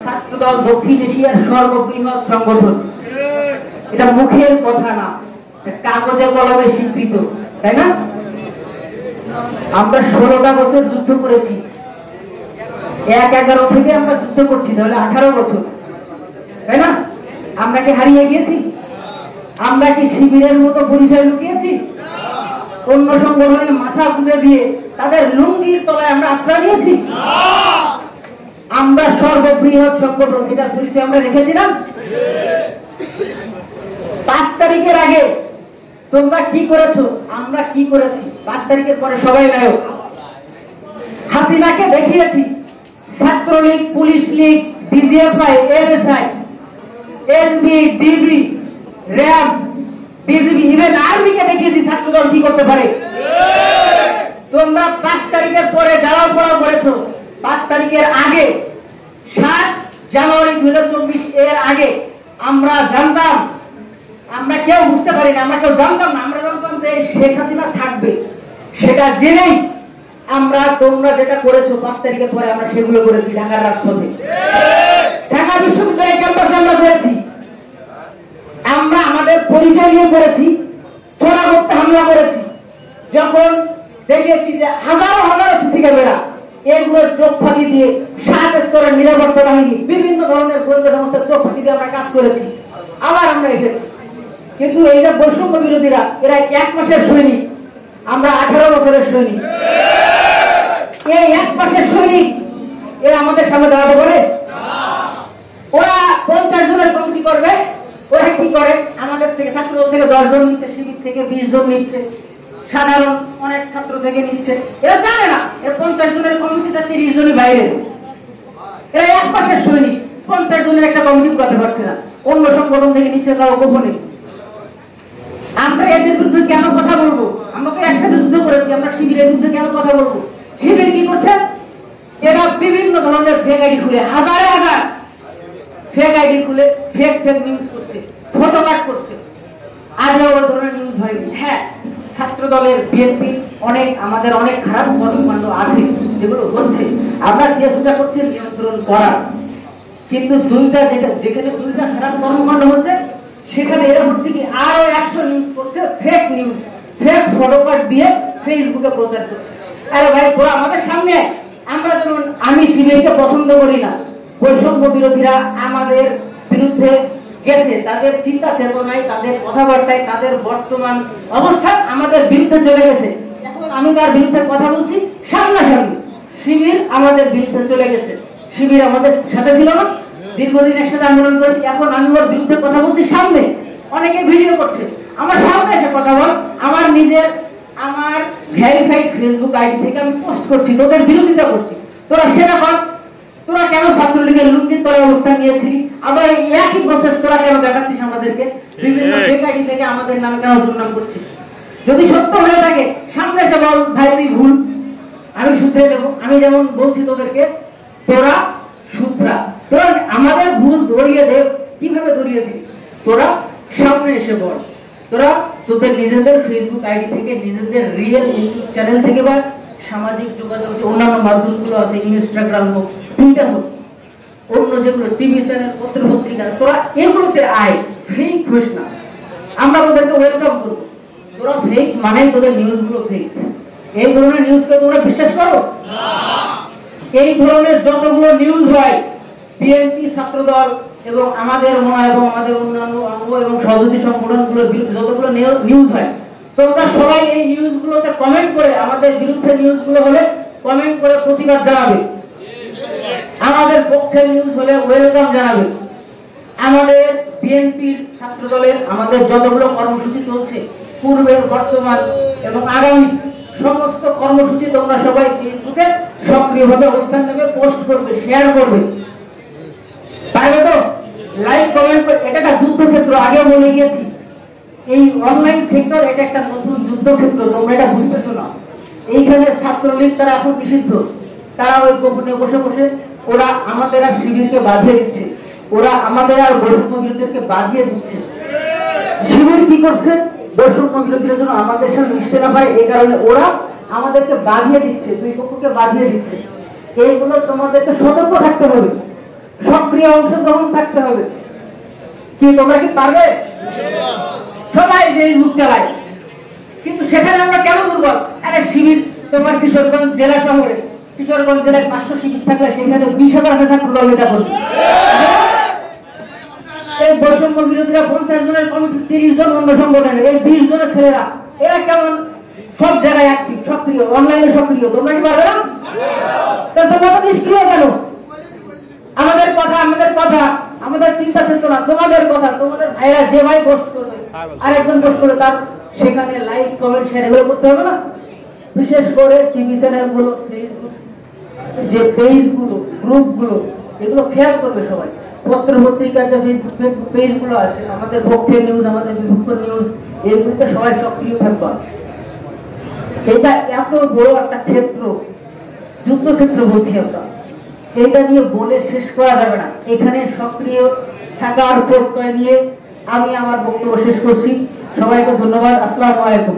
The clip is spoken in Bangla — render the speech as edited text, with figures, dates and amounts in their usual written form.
ছাত্রদল দক্ষিণ এশিয়ার সর্ববৃহৎ সংগঠন। এটা মুখের কথা না, কাগজে কলমে স্বীকৃত, তাই না? আমরা 16টা বছর যুদ্ধ করেছি, 11 থেকে আমরা যুদ্ধ করছি, তাহলে 18 বছর, তাই না? আমরা কি হারিয়ে গিয়েছি? আমরা কি শিবিরের মতো পরিচয় লুকিয়েছি? অন্য সংগঠনের মাথা গুঁজে দিয়ে তাদের লুঙ্গির তলায় আমরা আশ্রয় নিয়েছি? আমরা সর্ববৃহৎ সংগঠন, এটা পরিচয় আমরা রেখেছিলাম। 5 তারিখের আগে তোমরা কি করেছো, আমরা কি করেছি? 5 তারিখের পরে সবাই নায়ক। হাসিনাকে দেখিয়েছি Chhatra League, police league, DGFI, NSI, SB, DB, RAB, BGB, even আর্মিকে দেখিয়েছি ছাত্রদল কি করতে পারে। তোমরা 5 তারিখের পরে জ্বালাও পোড়াও করেছো। 5 তারিখের আগে 7 জানুয়ারি 2024 এর আগে আমরা জানতাম, আমরা কেউ বুঝতে পারি না, আমরা কেউ জানতাম না, আমরা জানতাম যে শেখ হাসিনা থাকবে। সেটা জেনেই আমরা, তোমরা যেটা করেছো 5 তারিখের পরে আমরা সেগুলো করেছি। ঢাকার রাজপথে, ঢাকা বিশ্ববিদ্যালয় ক্যাম্পাসে আমরা করেছি। আমরা আমাদের পরিচয় নিয়ে করেছি, চোরা করতে হামলা করেছি। যখন দেখেছি যে হাজারো হাজারো সিসি ক্যামেরা, এগুলোর চোখ ফাঁকি দিয়ে 7 স্তরের নিরাপত্তা বাহিনী, বিভিন্ন ধরনের গোয়েন্দা সংস্থার চোখ ফাঁকি দিয়ে আমরা কাজ করেছি। আবার আমরা এসেছি। কিন্তু এই যে বৈষম্য বিরোধীরা, এরা 1 মাসের সৈনিক, আমরা 18 বছরের সৈনিক। এই 1 মাসের সৈনিক এরা আমাদের সামনে দাঁড়াতে পারে? ওরা 50 জনের কমিটি করবে। ওরা কি করে? আমাদের থেকে, ছাত্রদল থেকে 10 জন নিচ্ছে, শিবির থেকে 20 জন নিচ্ছে, সাধারণ অনেক ছাত্র থেকে নিচ্ছে। এরা জানে না এর 50 জনের কমিটিতে 30 জনই বাইরে। এরা 1 মাসের সৈনিক, 50 জনের একটা কমিটি পুরাতে পারছে না। অন্য সংগঠন থেকে নিচ্ছে, তাও গোপনে। আমরা এদের বিরুদ্ধে কেন কথা বলবো? আমরা তো একসাথে যুদ্ধ করেছি, আমরা শিবিরের বিরুদ্ধে কেন কথা বলবো? শিবির কি করছে? এরা বিভিন্ন ধরনের ফেক আইডি খুলে, হাজারে হাজার ফেক আইডি খুলে ফেক নিউজ করছে, ফটো কাট করছে। আজও ওই ধরনের নিউজ হয়নি। হ্যাঁ, ছাত্র দলের, বিএনপি আমাদের অনেক খারাপ কর্মকাণ্ড আছে যেগুলো হচ্ছে, আমরা চেষ্টা করছি নিয়ন্ত্রণ করার। কিন্তু যেখানে 2টা খারাপ কর্মকাণ্ড হচ্ছে, সেখানে এরা হচ্ছে কি আরো 100 নিউজ করছে, ফেক নিউজ, ফেক ফটো কাট দিয়ে ফেসবুকে প্রচার করছে। আরে ভাই, তোরা আমাদের সামনে, আমরা যেমন, আমি শিবিরকে পছন্দ করি না, বৈষম্য বিরোধীরা আমাদের বিরুদ্ধে গেছে, তাদের চিন্তা চেতনায়, তাদের কথাবার্তায়, তাদের বর্তমান অবস্থা আমাদের বিরুদ্ধে চলে গেছে। এখন আমি তার বিরুদ্ধে কথা বলছি সামনাসামনি। শিবির আমাদের বিরুদ্ধে চলে গেছে, শিবির আমাদের সাথে ছিল না, দীর্ঘদিন একসাথে আন্দোলন করেছি। এখন আমি ওর বিরুদ্ধে কথা বলছি সামনে, অনেকে ভিডিও করছে, আমার সামনে এসে কথা বল। আমার ভেরিফাইড ফেসবুক আইডি থেকে আমি পোস্ট করছি, তোদের বিরোধিতা করছি। তোরা সেটা কর। তোরা কেন ছাত্রলীগের লুঙ্গির তলায় অবস্থান নিয়েছিলি? আবার একই প্রসেস তোরা কেন দেখাচ্ছিস আমাদেরকে? বিভিন্ন ফেক আইডি থেকে আমাদের নামে কেন দুর্নাম করছিস? যদি সত্য হয়ে থাকে সামনে এসে বল, ভাই তুই ভুল, আমি শুধরে দেবো। আমি যেমন বলছি তোদেরকে, তোরা শুধরা, তোরা আমাদের ভুল ধরিয়ে দে। কিভাবে ধরিয়ে দিবি? তোরা সামনে এসে বল। তোরা তোদের নিজেদের ফেসবুক আইডি থেকে, নিজেদের রিয়েল ইউটিউব চ্যানেল থেকে, বা সামাজিক যোগাযোগ অন্যান্য মাধ্যমগুলো আছে, ইনস্টাগ্রাম হোক, টুইটার হোক, অন্য যেগুলো টিভি চ্যানেল, পত্র পত্রিকা, তোরা এগুলোতে আয়, ফেক হোস না। আমরা তোদেরকে ওয়েলকাম করবো। তোরা ফেক মানে তোদের নিউজগুলো ফেক। এই ধরনের নিউজকে তোমরা বিশ্বাস করো? এই ধরনের যতগুলো নিউজ হয়, বিএনপি, ছাত্রদল এবং আমাদের মনে এবং আমাদের অন্যান্য অঙ্গ এবং সহযোগী সংগঠনগুলোর বিরুদ্ধে যতগুলো নিউজ হয়, তোমরা সবাই এই নিউজগুলোতে কমেন্ট করে, আমাদের বিরুদ্ধে নিউজগুলো হলে কমেন্ট করে প্রতিবাদ জানাবে। আমাদের পক্ষে নিউজ হলে ওয়েলকাম জানাবে। আমাদের বিএনপির, ছাত্রদলের আমাদের যতগুলো কর্মসূচি চলছে, পূর্বের, বর্তমান এবং আগামী সমস্ত কর্মসূচি তোমরা সবাই ফেসবুকে সক্রিয়ভাবে অবস্থান নেবে, পোস্ট করবে, শেয়ার করবে, পারবে তো? লাইক, কমেন্ট করে। এটা একটা যুদ্ধক্ষেত্র, আগে বলে গিয়েছি। এই অনলাইন সেক্টর এটা একটা নতুন যুদ্ধক্ষেত্র, তোমরা এটা বুঝতেছো না। এইখানে ছাত্রলীগ তারা এখন নিষিদ্ধ। তারা ওই গোপনে বসে বসে ওরা আমাদের আর শিবিরকে বাঁধিয়ে দিচ্ছে, ওরা আমাদের আর বৈষম্য বিরোধীদেরকে বাঁধিয়ে দিচ্ছে। শিবির কি করছে? বৈষম্য বিরোধীরা যেন আমাদের সাথে মিশতে না পারে, এই কারণে ওরা আমাদেরকে বাঁধিয়ে দিচ্ছে, দুই পক্ষকে বাঁধিয়ে দিচ্ছে। এইগুলো তোমাদেরকে সতর্ক থাকতে হবে। সক্রিয় অংশগ্রহণ থাকতে হবে। কি তোমরা কি পারবে? সবাই ফেসবুক চালায়, কিন্তু সেখানে আমরা কেন দুর্বল? আরে শিবির তোমার কিশোরগঞ্জ জেলা শহরে, কিশোরগঞ্জ জেলায় 500 শিবির থাকলে সেখানে 20,000 আছে ছাত্র দল এটা করবে। এই বৈষম্য বিরোধীরা 50 জনের কমিটি, 30 জন অন্য সংগঠনের, এই 20 জনের ছেলেরা এরা কেমন সব জায়গায় অ্যাক্টিভ, সক্রিয়, অনলাইনে সক্রিয়। তোমরা কি পারবে না? তা তোমরা তো নিষ্ক্রিয় কেন? আমাদের কথা, আমাদের চিন্তা চেতনা, তোমাদের কথা, তোমাদের ভাইরা যে ভাই পোস্ট করবে আরেকজন পোস্ট করে তার সেখানে লাইক কমেন্ট শেয়ার এগুলো করতে হবে না? বিশেষ করে টিভি চ্যানেল গুলো, ফেসবুক যে পেজ গুলো, গ্রুপ গুলো, এগুলো খেয়াল করবে সবাই। পত্র পত্রিকার যে ফেসবুক পেজ গুলো আছে, আমাদের পক্ষের নিউজ, আমাদের বিপক্ষ নিউজ, এগুলিতে সবাই সক্রিয় থাকবে। এটা এত বড় একটা ক্ষেত্র, যুদ্ধক্ষেত্র বলছি আমরা, এটা নিয়ে বলে শেষ করা যাবে না। এখানে সক্রিয় থাকার প্রত্যয় নিয়ে আমি আমার বক্তব্য শেষ করছি। সবাইকে ধন্যবাদ। আসসালামু আলাইকুম।